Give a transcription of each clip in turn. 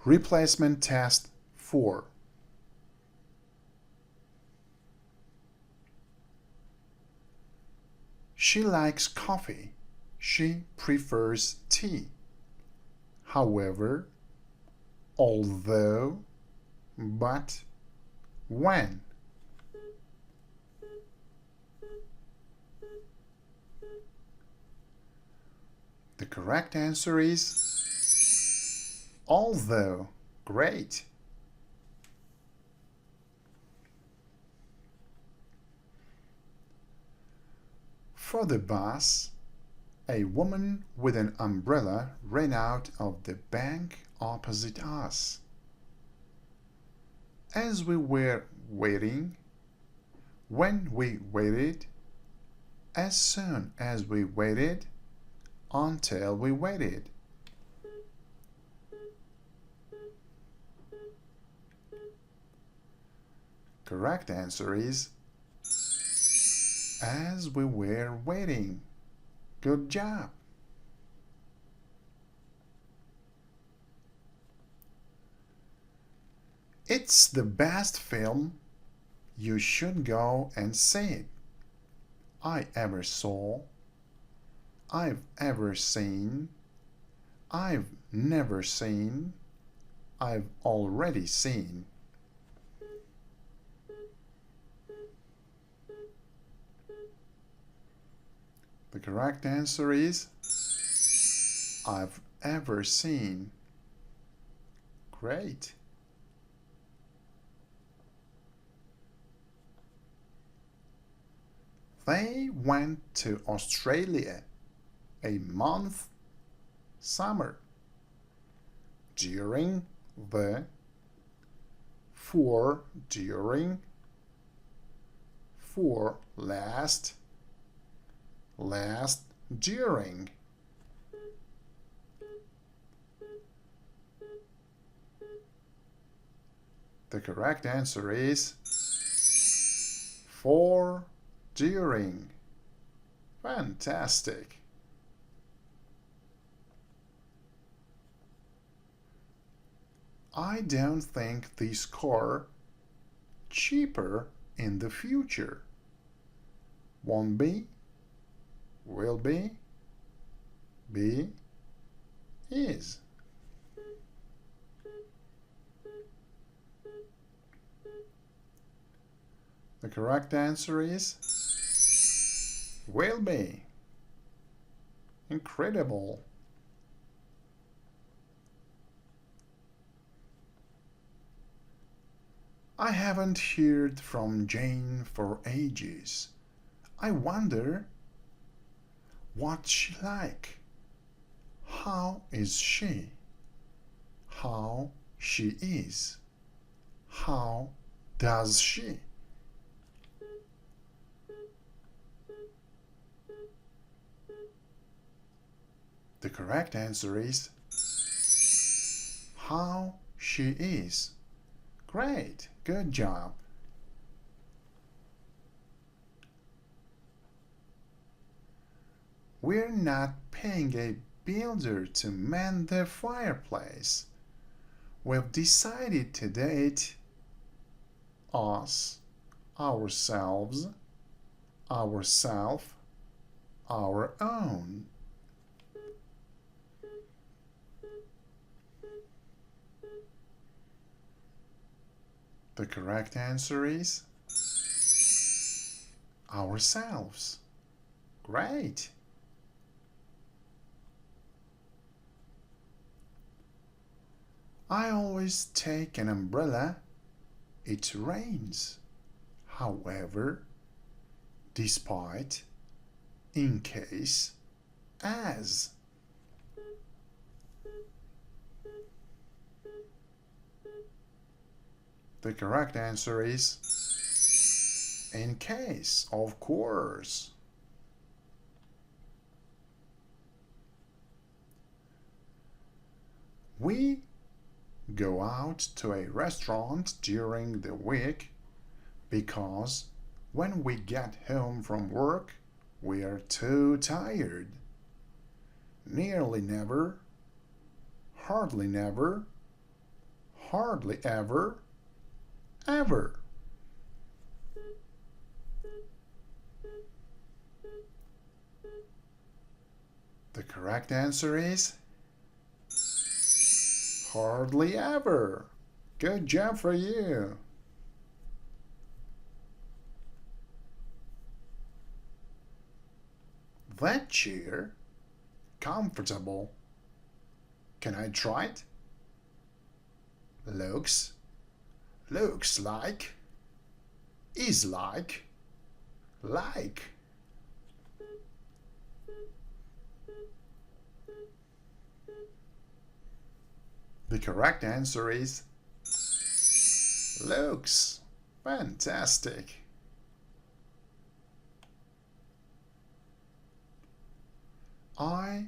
Replacement test 4. She likes coffee. She prefers tea. However, although, but, when. The correct answer is although. Great. For the bus, a woman with an umbrella ran out of the bank opposite us. As we were waiting, when we waited, as soon as we waited, until we waited. Correct answer is as we were waiting. Good job. It's the best film. You should go and see it. I ever saw. I've ever seen. I've never seen. I've already seen. The correct answer is I've ever seen. Great. They went to Australia a month summer during the for during for last during. The correct answer is for during. Fantastic. I don't think this car cheaper in the future. Won't be, will be, is. The correct answer is will be. Incredible. I haven't heard from Jane for ages. I wonder what's she like? How is she? How she is? How does she? The correct answer is how she is. Great, good job. We're not paying a builder to mend the fireplace. We've decided to date us, ourselves, our own. The correct answer is ourselves. Great. I always take an umbrella. It rains. However, despite, in case, as. The correct answer is in case, of course. We go out to a restaurant during the week because when we get home from work, we are too tired. Nearly never, hardly never, Hardly ever. Ever. The correct answer is hardly ever. Good job for you. That chair, comfortable. Can I try it? Looks like, is like. The correct answer is looks. Fantastic. I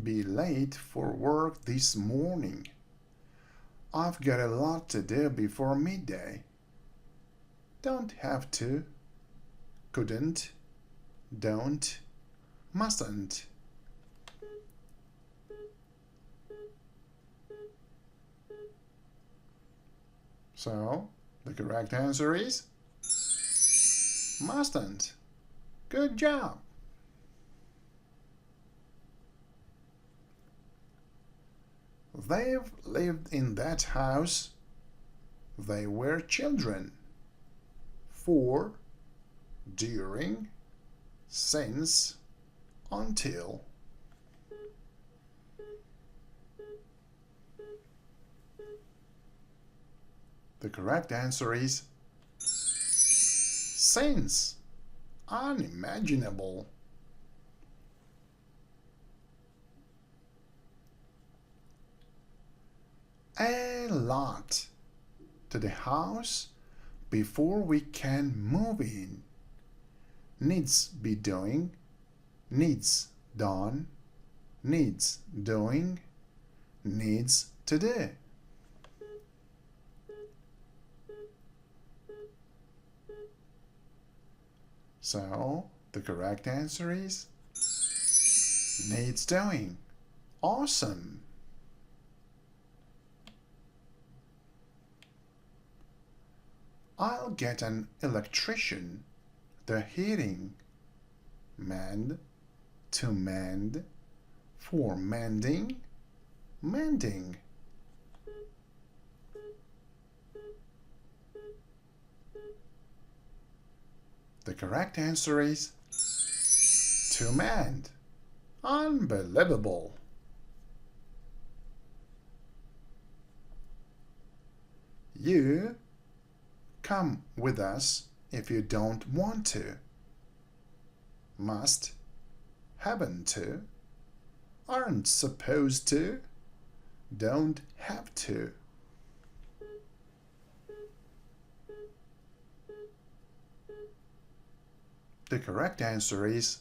be late for work this morning. I've got a lot to do before midday. Don't have to. Couldn't. Don't. Mustn't. So, the correct answer is mustn't. Good job. They've lived in that house. They were children. For, during, since, until. The correct answer is since. Unimaginable. A lot to the house before we can move in. Needs be doing, needs done, needs doing, needs to do. So, the correct answer is needs doing. Awesome. I'll get an electrician. The heating. Mend, to mend, for mending, mending. The correct answer is to mend. Unbelievable. You come with us if you don't want to. Must, haven't to, aren't supposed to, don't have to. The correct answer is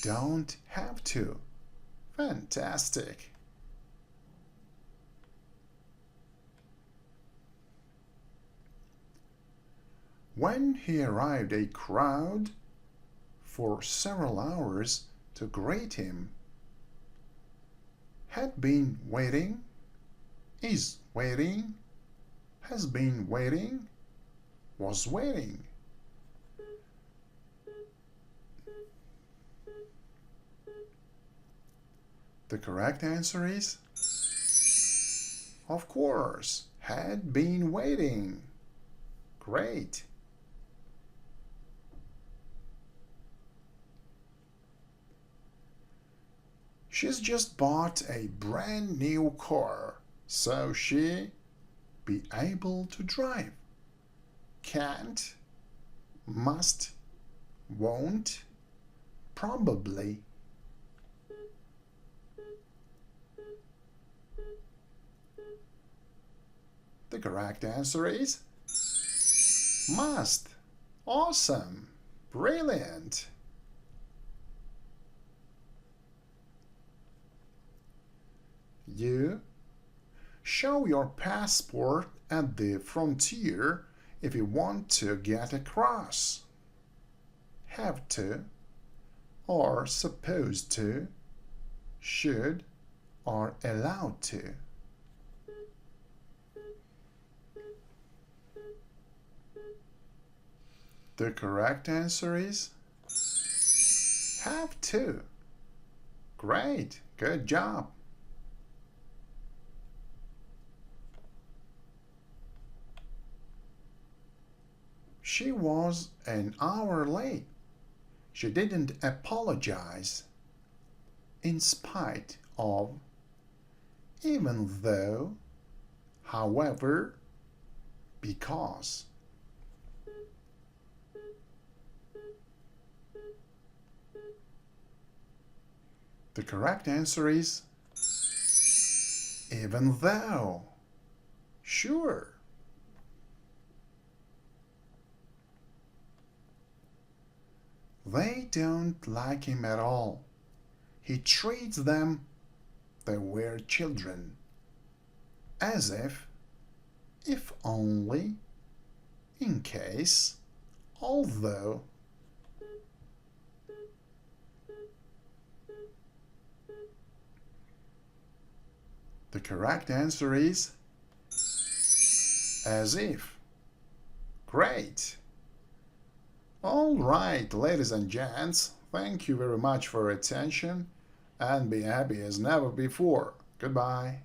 don't have to. Fantastic. When he arrived, a crowd for several hours to greet him had been waiting, is waiting, has been waiting, was waiting. The correct answer is, of course, had been waiting. Great. She's just bought a brand new car, so she be able to drive. Can't, must, won't, probably. The correct answer is must. Awesome. Brilliant. You show your passport at the frontier if you want to get across. Have to, or supposed to, should, or allowed to. The correct answer is have to. Great, good job. She was an hour late. She didn't apologize. In spite of, even though, however, because. The correct answer is even though. Sure. They don't like him at all. He treats them, they were children, as if only, in case, although. The correct answer is as if. Great. All right, ladies and gents, thank you very much for your attention and be happy as never before. Goodbye.